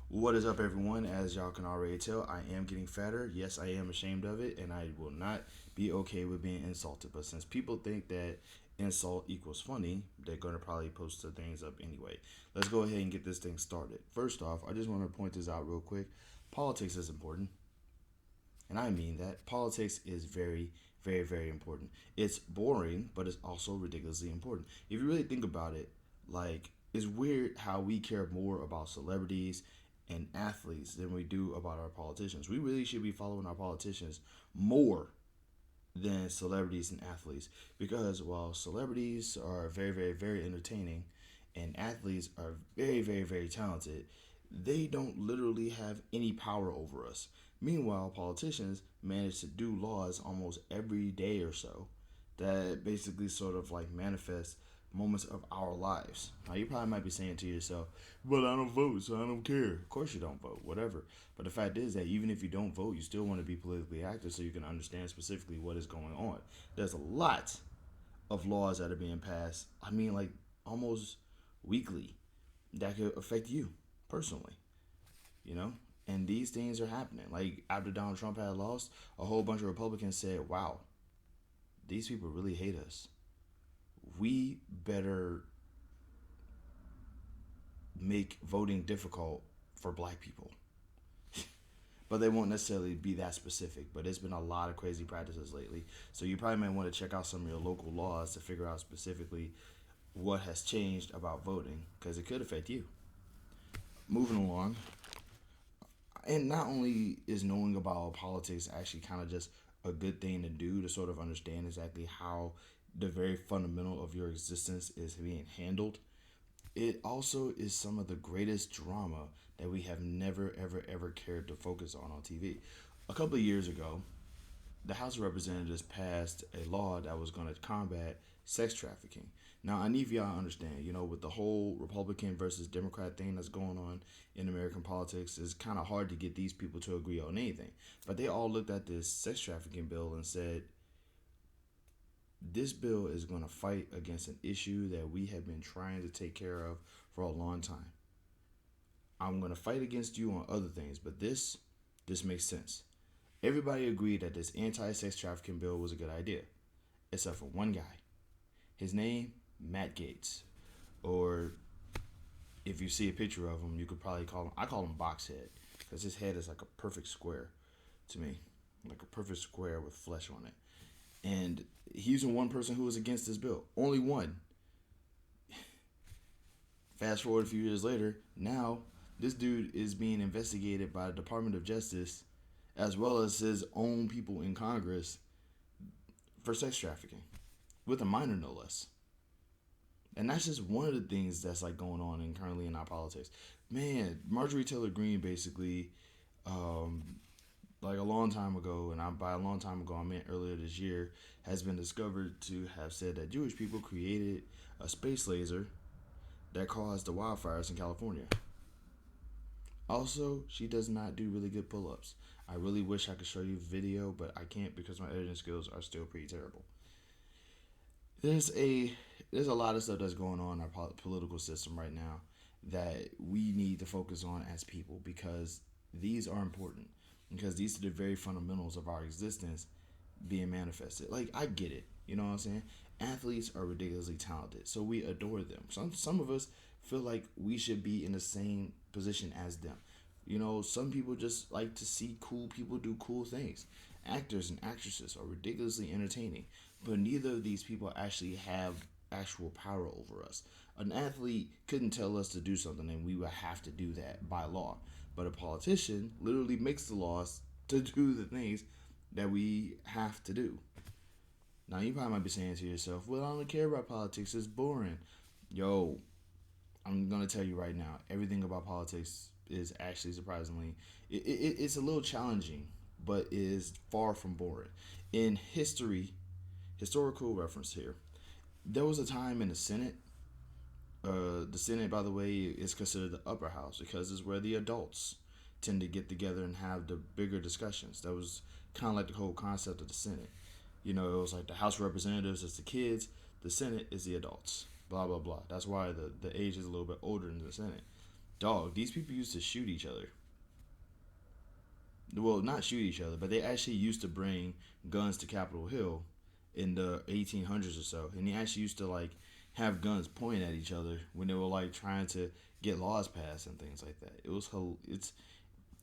What is up, everyone? As y'all can already tell, I am getting fatter. Yes, I am ashamed of it, and I will not be okay with being insulted. But since people think that insult equals funny, they're going to probably post the things up anyway. Let's go ahead and get this thing started. First off, I just want to point this out real quick. Politics is important, and I mean that. Politics is very, very, very important. It's boring, but it's also ridiculously important. If you really think about it, it's weird how we care more about celebrities and athletes than we do about our politicians. We really should be following our politicians more than celebrities and athletes because while celebrities are very, very, very entertaining and athletes are very, very, very talented, they don't literally have any power over us. Meanwhile, politicians manage to do laws almost every day or so that basically sort of like manifest moments of our lives. Now, you probably might be saying to yourself, but I don't vote, so I don't care. Of course, you don't vote, whatever. But the fact is that even if you don't vote, you still want to be politically active so you can understand specifically what is going on. There's a lot of laws that are being passed, like almost weekly, that could affect you personally, you know? And these things are happening. Like after Donald Trump had lost, a whole bunch of Republicans said, wow, these people really hate us. We better make voting difficult for black people. But they won't necessarily be that specific. But there's been a lot of crazy practices lately. So you probably might want to check out some of your local laws to figure out specifically what has changed about voting because it could affect you. Moving along, and not only is knowing about politics actually kind of just a good thing to do to sort of understand exactly how the very fundamental of your existence is being handled, it also is some of the greatest drama that we have never, ever, ever cared to focus on TV. A couple of years ago, the House of Representatives passed a law that was going to combat sex trafficking. Now, I need y'all to understand, with the whole Republican versus Democrat thing that's going on in American politics, it's kind of hard to get these people to agree on anything. But they all looked at this sex trafficking bill and said, this bill is going to fight against an issue that we have been trying to take care of for a long time. I'm going to fight against you on other things, but this makes sense. Everybody agreed that this anti-sex trafficking bill was a good idea, except for one guy. His name, Matt Gaetz, or if you see a picture of him, you could probably call him. I call him Boxhead because his head is like a perfect square to me, like a perfect square with flesh on it. And he's the one person who was against this bill. Only one. Fast forward a few years later, now this dude is being investigated by the Department of Justice as well as his own people in Congress for sex trafficking with a minor, no less. And that's just one of the things that's like going on currently in our politics. Man, Marjorie Taylor Greene basically, um, like a long time ago, and by a long time ago I meant earlier this year, has been discovered to have said that Jewish people created a space laser that caused the wildfires in California. Also, she does not do really good pull-ups. I really wish I could show you video, but I can't because my editing skills are still pretty terrible. There's a there's a lot of stuff that's going on in our political system right now that we need to focus on as people because these are important because these are the very fundamentals of our existence being manifested. Like I get it, you know what I'm saying? Athletes are ridiculously talented, so we adore them. Some of us feel like we should be in the same position as them. Some people just like to see cool people do cool things. Actors and actresses are ridiculously entertaining, but neither of these people actually have actual power over us. An athlete couldn't tell us to do something and we would have to do that by law. But a politician literally makes the laws to do the things that we have to do. Now, you probably might be saying to yourself, well, I don't care about politics, it's boring. Yo, I'm going to tell you right now, everything about politics is actually surprisingly, it's a little challenging, but is far from boring. In historical reference here, there was a time in the Senate. The Senate, by the way, is considered the upper house because it's where the adults tend to get together and have the bigger discussions. That was kind of like the whole concept of the Senate. It was like the House of Representatives is the kids, the Senate is the adults. Blah blah blah. That's why the age is a little bit older in the Senate. Dog, these people used to shoot each other. Well, not shoot each other, but they actually used to bring guns to Capitol Hill in the 1800s or so, and they actually used to like have guns pointing at each other when they were like trying to get laws passed and things like that. It's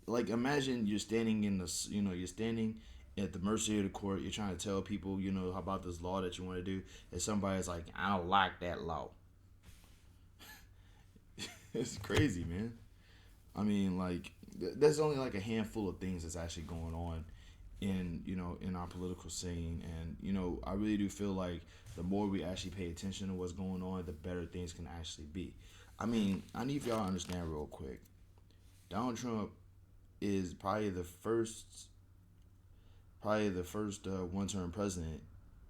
like imagine you're standing in the you're standing at the mercy of the court. You're trying to tell people about this law that you want to do, and somebody's like, I don't like that law. It's crazy, man. I mean, like, there's only like a handful of things that's actually going on in our political scene, and I really do feel like the more we actually pay attention to what's going on, the better things can actually be. I mean, I need y'all to understand real quick. Donald Trump is probably the first one-term president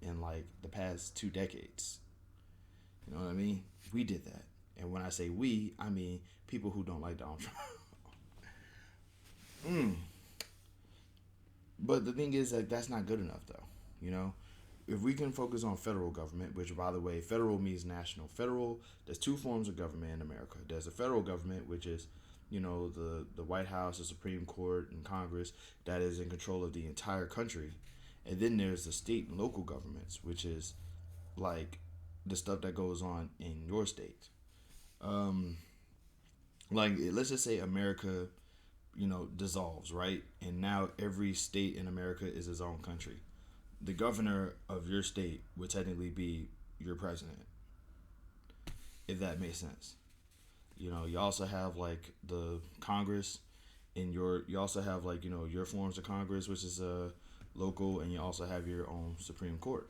in like the past 2 decades. You know what I mean? We did that, and when I say we, I mean people who don't like Donald Trump. Mm. But the thing is that that's not good enough, though. You know, if we can focus on federal government, which by the way, federal means national. Federal, there's two forms of government in America. There's a federal government, which is, the White House, the Supreme Court, and Congress that is in control of the entire country. And then there's the state and local governments, which is like the stuff that goes on in your state. Um, like let's just say America, dissolves, right? And now every state in America is its own country. The governor of your state would technically be your president, if that makes sense. You also have like the Congress, and you also have like your forms of Congress, which is local, and you also have your own Supreme Court.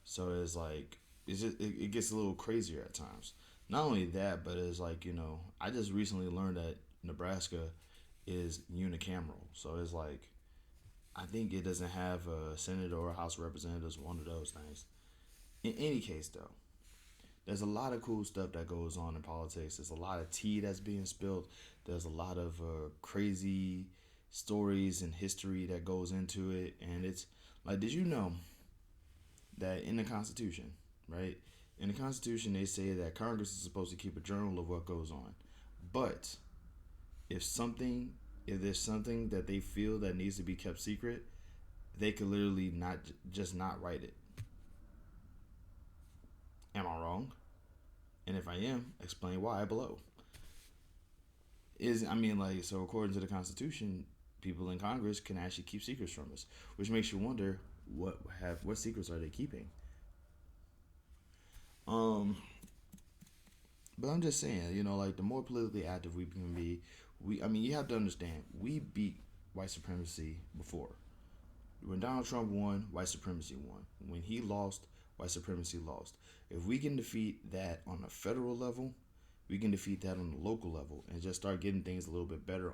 So it's like it gets a little crazier at times. Not only that, but it's like I just recently learned that Nebraska is unicameral. So it's like I think it doesn't have a Senate or a House of Representatives, one of those things. In any case, though, there's a lot of cool stuff that goes on in politics. There's a lot of tea that's being spilled. There's a lot of crazy stories and history that goes into it. And it's like, did you know that in the Constitution, right? In the Constitution, they say that Congress is supposed to keep a journal of what goes on. But if something, if there's something that they feel that needs to be kept secret, they could literally not just not write it. Am I wrong? And if I am, explain why below. So according to the Constitution, people in Congress can actually keep secrets from us, which makes you wonder what secrets are they keeping? Um, but I'm just saying, like the more politically active we can be, you have to understand, we beat white supremacy before. When Donald Trump won, white supremacy won. When he lost, white supremacy lost. If we can defeat that on a federal level, we can defeat that on the local level and just start getting things a little bit better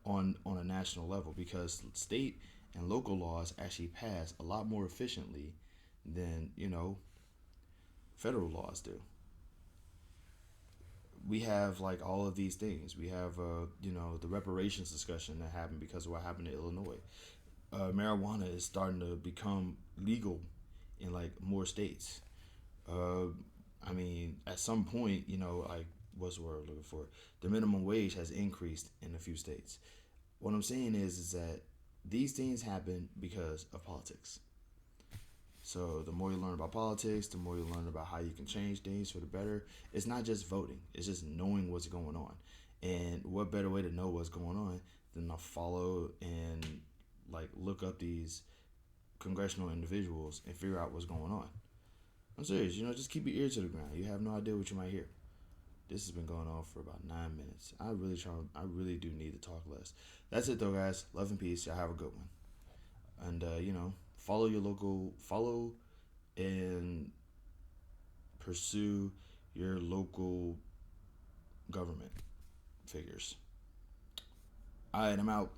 on a national level, because state and local laws actually pass a lot more efficiently than federal laws do. We have like all of these things. We have the reparations discussion that happened because of what happened in Illinois. Marijuana is starting to become legal in like more states. Uh, at some point, like what's the word I'm looking for? The minimum wage has increased in a few states. What I'm saying is that these things happen because of politics. So the more you learn about politics, the more you learn about how you can change things for the better. It's not just voting; it's just knowing what's going on. And what better way to know what's going on than to follow and like look up these congressional individuals and figure out what's going on. I'm serious. Just keep your ear to the ground. You have no idea what you might hear. This has been going on for about 9 minutes. I really do need to talk less. That's it though, guys. Love and peace. Y'all have a good one. And follow and pursue your local government figures. All right, I'm out.